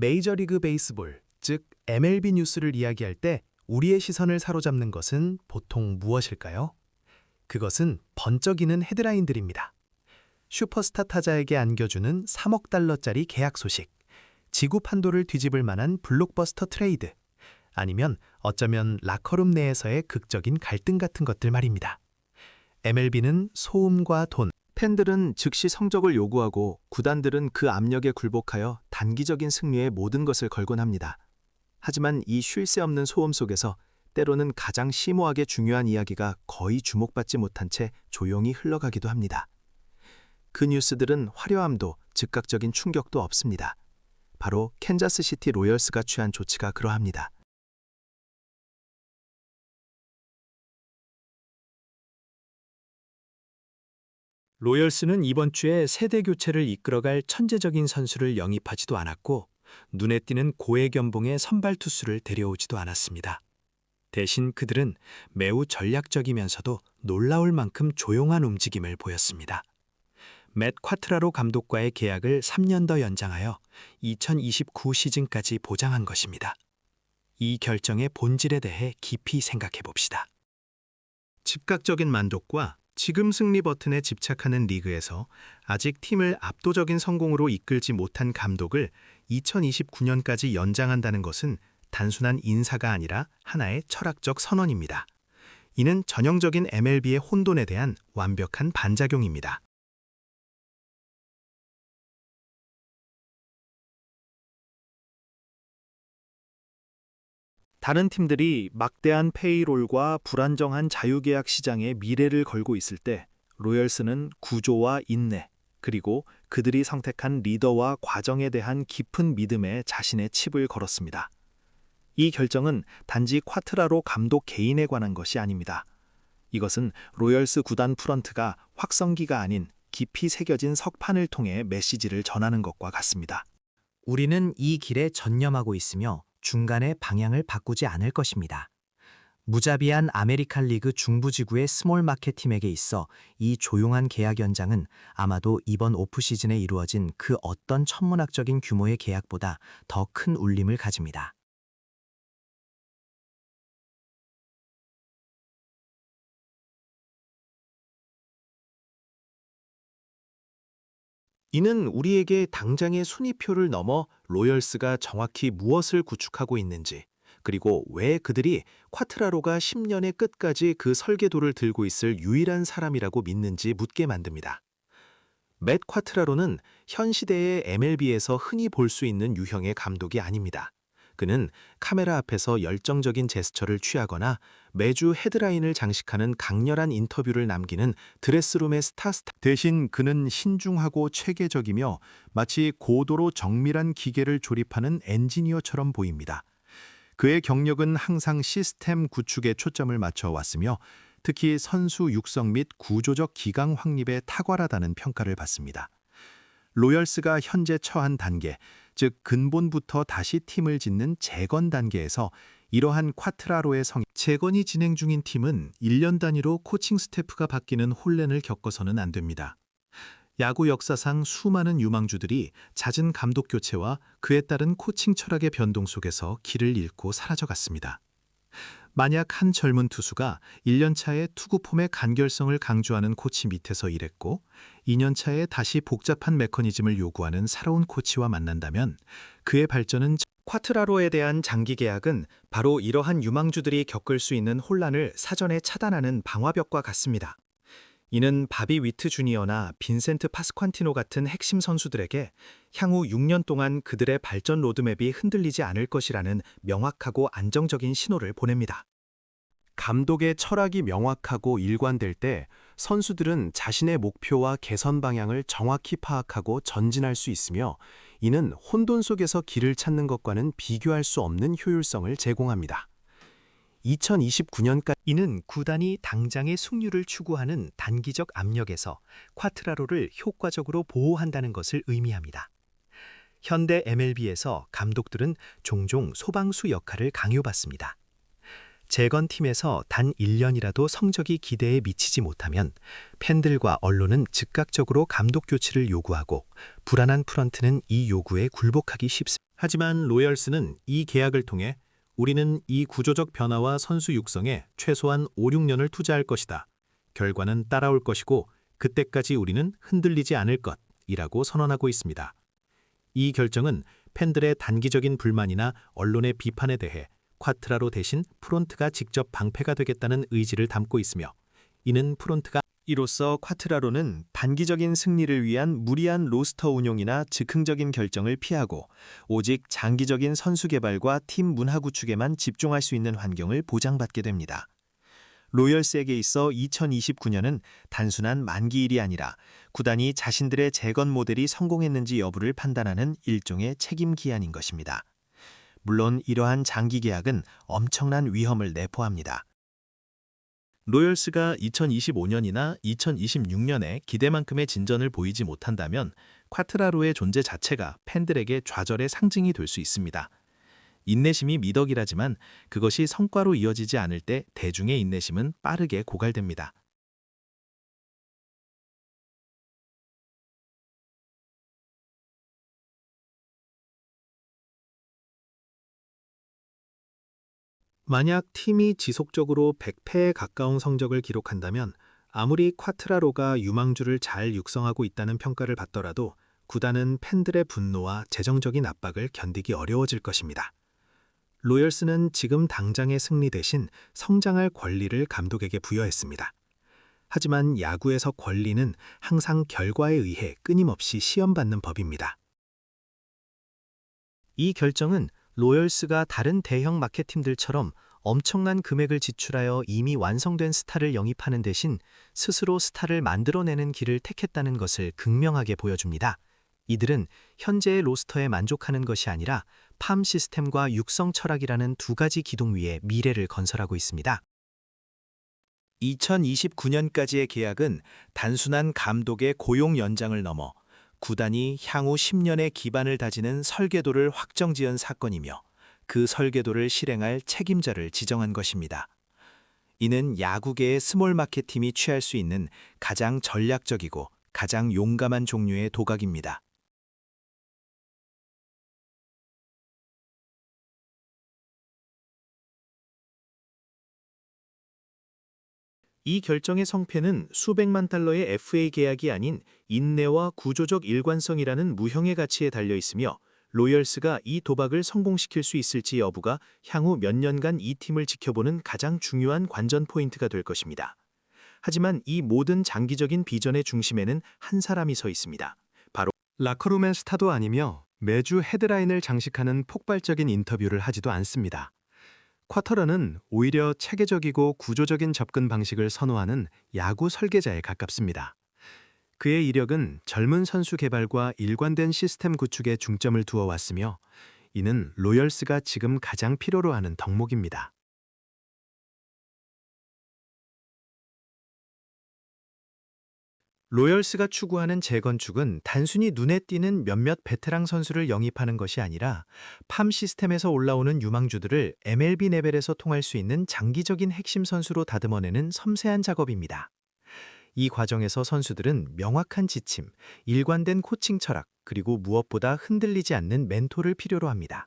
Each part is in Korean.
메이저리그 베이스볼, 즉 MLB 뉴스를 이야기할 때 우리의 시선을 사로잡는 것은 보통 무엇일까요? 그것은 번쩍이는 헤드라인들입니다. 슈퍼스타 타자에게 안겨주는 3억 달러짜리 계약 소식, 지구 판도를 뒤집을 만한 블록버스터 트레이드, 아니면 어쩌면 라커룸 내에서의 극적인 갈등 같은 것들 말입니다. MLB는 소음과 돈, 팬들은 즉시 성적을 요구하고 구단들은 그 압력에 굴복하여 단기적인 승리에 모든 것을 걸곤 합니다. 하지만 이 쉴 새 없는 소음 속에서 때로는 가장 심오하게 중요한 이야기가 거의 주목받지 못한 채 조용히 흘러가기도 합니다. 그 뉴스들은 화려함도 즉각적인 충격도 없습니다. 바로 캔자스시티 로열스가 취한 조치가 그러합니다. 로열스는 이번 주에 세대 교체를 이끌어갈 천재적인 선수를 영입하지도 않았고 눈에 띄는 고액 연봉의 선발 투수를 데려오지도 않았습니다. 대신 그들은 매우 전략적이면서도 놀라울 만큼 조용한 움직임을 보였습니다. 맷 콰트라로 감독과의 계약을 3년 더 연장하여 2029 시즌까지 보장한 것입니다. 이 결정의 본질에 대해 깊이 생각해 봅시다. 즉각적인 만족과 지금 승리 버튼에 집착하는 리그에서 아직 팀을 압도적인 성공으로 이끌지 못한 감독을 2029년까지 연장한다는 것은 단순한 인사가 아니라 하나의 철학적 선언입니다. 이는 전형적인 MLB의 혼돈에 대한 완벽한 반작용입니다. 다른 팀들이 막대한 페이롤과 불안정한 자유계약 시장에 미래를 걸고 있을 때 로열스는 구조와 인내, 그리고 그들이 선택한 리더와 과정에 대한 깊은 믿음에 자신의 칩을 걸었습니다. 이 결정은 단지 콰트라로 감독 개인에 관한 것이 아닙니다. 이것은 로열스 구단 프런트가 확성기가 아닌 깊이 새겨진 석판을 통해 메시지를 전하는 것과 같습니다. 우리는 이 길에 전념하고 있으며 중간에 방향을 바꾸지 않을 것입니다. 무자비한 아메리칸 리그 중부지구의 스몰 마켓 팀에게 있어 이 조용한 계약 연장은 아마도 이번 오프시즌에 이루어진 그 어떤 천문학적인 규모의 계약보다 더 큰 울림을 가집니다. 이는 우리에게 당장의 순위표를 넘어 로열스가 정확히 무엇을 구축하고 있는지, 그리고 왜 그들이 콰트라로가 10년의 끝까지 그 설계도를 들고 있을 유일한 사람이라고 믿는지 묻게 만듭니다. 맷 콰트라로는 현 시대의 MLB에서 흔히 볼 수 있는 유형의 감독이 아닙니다. 그는 카메라 앞에서 열정적인 제스처를 취하거나 매주 헤드라인을 장식하는 강렬한 인터뷰를 남기는 드레스룸의 스타. 대신 그는 신중하고 체계적이며 마치 고도로 정밀한 기계를 조립하는 엔지니어처럼 보입니다. 그의 경력은 항상 시스템 구축에 초점을 맞춰 왔으며 특히 선수 육성 및 구조적 기강 확립에 탁월하다는 평가를 받습니다. 로열스가 현재 처한 단계, 즉 근본부터 다시 팀을 짓는 재건 단계에서 이러한 콰트라로의 재건이 진행 중인 팀은 1년 단위로 코칭 스태프가 바뀌는 혼란을 겪어서는 안 됩니다. 야구 역사상 수많은 유망주들이 잦은 감독 교체와 그에 따른 코칭 철학의 변동 속에서 길을 잃고 사라져갔습니다. 만약 한 젊은 투수가 1년 차에 투구 폼의 간결성을 강조하는 코치 밑에서 일했고 2년 차에 다시 복잡한 메커니즘을 요구하는 새로운 코치와 만난다면 그의 발전은 콰트라로에 대한 장기 계약은 바로 이러한 유망주들이 겪을 수 있는 혼란을 사전에 차단하는 방화벽과 같습니다. 이는 바비 위트 주니어나 빈센트 파스퀀티노 같은 핵심 선수들에게 향후 6년 동안 그들의 발전 로드맵이 흔들리지 않을 것이라는 명확하고 안정적인 신호를 보냅니다. 감독의 철학이 명확하고 일관될 때 선수들은 자신의 목표와 개선 방향을 정확히 파악하고 전진할 수 있으며 이는 혼돈 속에서 길을 찾는 것과는 비교할 수 없는 효율성을 제공합니다. 2029년까지 이는 구단이 당장의 승률을 추구하는 단기적 압력에서 콰트라로를 효과적으로 보호한다는 것을 의미합니다. 현대 MLB에서 감독들은 종종 소방수 역할을 강요받습니다. 재건팀에서 단 1년이라도 성적이 기대에 미치지 못하면 팬들과 언론은 즉각적으로 감독 교체를 요구하고 불안한 프런트는 이 요구에 굴복하기 쉽습니다. 하지만 로열스는 이 계약을 통해 우리는 이 구조적 변화와 선수 육성에 최소한 5, 6년을 투자할 것이다. 결과는 따라올 것이고 그때까지 우리는 흔들리지 않을 것이라고 선언하고 있습니다. 이 결정은 팬들의 단기적인 불만이나 언론의 비판에 대해 콰트라로 대신 프론트가 직접 방패가 되겠다는 의지를 담고 있으며 이는 프론트가 이로써 콰트라로는 단기적인 승리를 위한 무리한 로스터 운용이나 즉흥적인 결정을 피하고 오직 장기적인 선수 개발과 팀 문화 구축에만 집중할 수 있는 환경을 보장받게 됩니다. 로열스에게 있어 2029년은 단순한 만기일이 아니라 구단이 자신들의 재건 모델이 성공했는지 여부를 판단하는 일종의 책임 기한인 것입니다. 물론 이러한 장기 계약은 엄청난 위험을 내포합니다. 로열스가 2025년이나 2026년에 기대만큼의 진전을 보이지 못한다면 콰트라로의 존재 자체가 팬들에게 좌절의 상징이 될 수 있습니다. 인내심이 미덕이라지만 그것이 성과로 이어지지 않을 때 대중의 인내심은 빠르게 고갈됩니다. 만약 팀이 지속적으로 100패에 가까운 성적을 기록한다면 아무리 콰트라로가 유망주를 잘 육성하고 있다는 평가를 받더라도 구단은 팬들의 분노와 재정적인 압박을 견디기 어려워질 것입니다. 로열스는 지금 당장의 승리 대신 성장할 권리를 감독에게 부여했습니다. 하지만 야구에서 권리는 항상 결과에 의해 끊임없이 시험받는 법입니다. 이 결정은 로열스가 다른 대형 마케팀들처럼 엄청난 금액을 지출하여 이미 완성된 스타를 영입하는 대신 스스로 스타를 만들어내는 길을 택했다는 것을 극명하게 보여줍니다. 이들은 현재의 로스터에 만족하는 것이 아니라 팜 시스템과 육성 철학이라는 두 가지 기둥 위에 미래를 건설하고 있습니다. 2029년까지의 계약은 단순한 감독의 고용 연장을 넘어 구단이 향후 10년의 기반을 다지는 설계도를 확정지은 사건이며 그 설계도를 실행할 책임자를 지정한 것입니다. 이는 야구계의 스몰 마켓팀이 취할 수 있는 가장 전략적이고 가장 용감한 종류의 도각입니다. 이 결정의 성패는 수백만 달러의 FA 계약이 아닌 인내와 구조적 일관성이라는 무형의 가치에 달려 있으며 로열스가 이 도박을 성공시킬 수 있을지 여부가 향후 몇 년간 이 팀을 지켜보는 가장 중요한 관전 포인트가 될 것입니다. 하지만 이 모든 장기적인 비전의 중심에는 한 사람이 서 있습니다. 바로 라커룸의 스타도 아니며 매주 헤드라인을 장식하는 폭발적인 인터뷰를 하지도 않습니다. 쿼터러는 오히려 체계적이고 구조적인 접근 방식을 선호하는 야구 설계자에 가깝습니다. 그의 이력은 젊은 선수 개발과 일관된 시스템 구축에 중점을 두어 왔으며 이는 로열스가 지금 가장 필요로 하는 덕목입니다. 로열스가 추구하는 재건축은 단순히 눈에 띄는 몇몇 베테랑 선수를 영입하는 것이 아니라 팜 시스템에서 올라오는 유망주들을 MLB 레벨에서 통할 수 있는 장기적인 핵심 선수로 다듬어내는 섬세한 작업입니다. 이 과정에서 선수들은 명확한 지침, 일관된 코칭 철학, 그리고 무엇보다 흔들리지 않는 멘토를 필요로 합니다.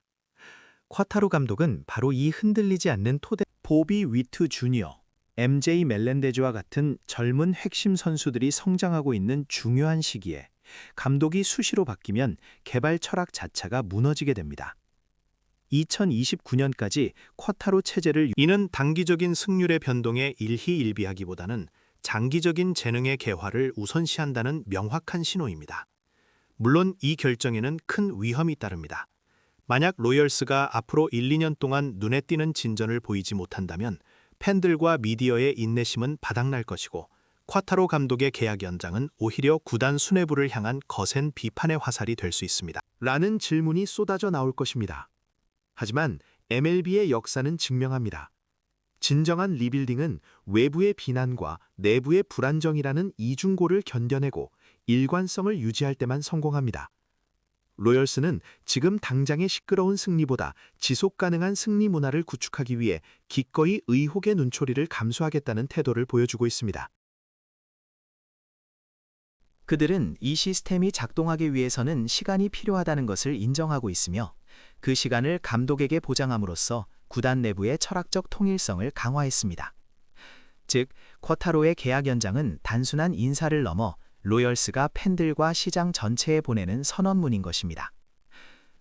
쿼타로 감독은 바로 이 흔들리지 않는 토대. 보비 위트 주니어, MJ 멜렌데즈와 같은 젊은 핵심 선수들이 성장하고 있는 중요한 시기에 감독이 수시로 바뀌면 개발 철학 자체가 무너지게 됩니다. 2029년까지 쿼타로 체제를 이는 단기적인 승률의 변동에 일희일비하기보다는 장기적인 재능의 개화를 우선시한다는 명확한 신호입니다. 물론 이 결정에는 큰 위험이 따릅니다. 만약 로열스가 앞으로 1, 2년 동안 눈에 띄는 진전을 보이지 못한다면 팬들과 미디어의 인내심은 바닥날 것이고 쿼타로 감독의 계약 연장은 오히려 구단 수뇌부를 향한 거센 비판의 화살이 될 수 있습니다. 라는 질문이 쏟아져 나올 것입니다. 하지만 MLB의 역사는 증명합니다. 진정한 리빌딩은 외부의 비난과 내부의 불안정이라는 이중고를 견뎌내고 일관성을 유지할 때만 성공합니다. 로열스는 지금 당장의 시끄러운 승리보다 지속 가능한 승리 문화를 구축하기 위해 기꺼이 의혹의 눈초리를 감수하겠다는 태도를 보여주고 있습니다. 그들은 이 시스템이 작동하기 위해서는 시간이 필요하다는 것을 인정하고 있으며 그 시간을 감독에게 보장함으로써 구단 내부의 철학적 통일성을 강화했습니다. 즉, 쿼타로의 계약 연장은 단순한 인사를 넘어 로열스가 팬들과 시장 전체에 보내는 선언문인 것입니다.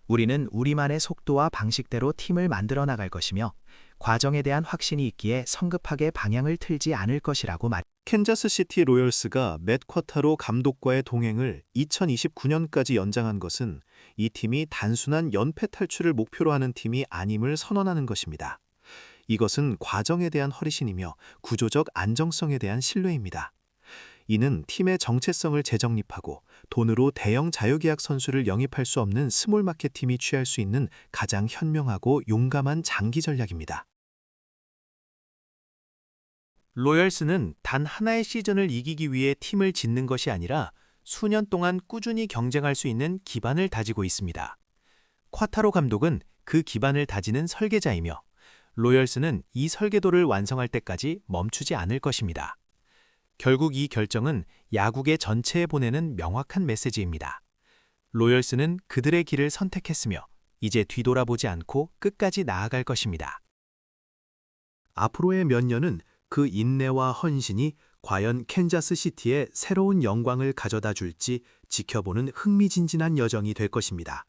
우리는 우리만의 속도와 방식대로 팀을 만들어 나갈 것이며 과정에 대한 확신이 있기에 성급하게 방향을 틀지 않을 것이라고 말. 캔자스시티 로열스가 맷 쿼타로 감독과의 동행을 2029년까지 연장한 것은 이 팀이 단순한 연패 탈출을 목표로 하는 팀이 아님을 선언하는 것입니다. 이것은 과정에 대한 허리신이며 구조적 안정성에 대한 신뢰입니다. 이는 팀의 정체성을 재정립하고 돈으로 대형 자유계약 선수를 영입할 수 없는 스몰 마켓 팀이 취할 수 있는 가장 현명하고 용감한 장기 전략입니다. 로열스는 단 하나의 시즌을 이기기 위해 팀을 짓는 것이 아니라 수년 동안 꾸준히 경쟁할 수 있는 기반을 다지고 있습니다. 쿼타로 감독은 그 기반을 다지는 설계자이며 로열스는 이 설계도를 완성할 때까지 멈추지 않을 것입니다. 결국 이 결정은 야구계 전체에 보내는 명확한 메시지입니다. 로열스는 그들의 길을 선택했으며 이제 뒤돌아보지 않고 끝까지 나아갈 것입니다. 앞으로의 몇 년은 그 인내와 헌신이 과연 캔자스시티에 새로운 영광을 가져다 줄지 지켜보는 흥미진진한 여정이 될 것입니다.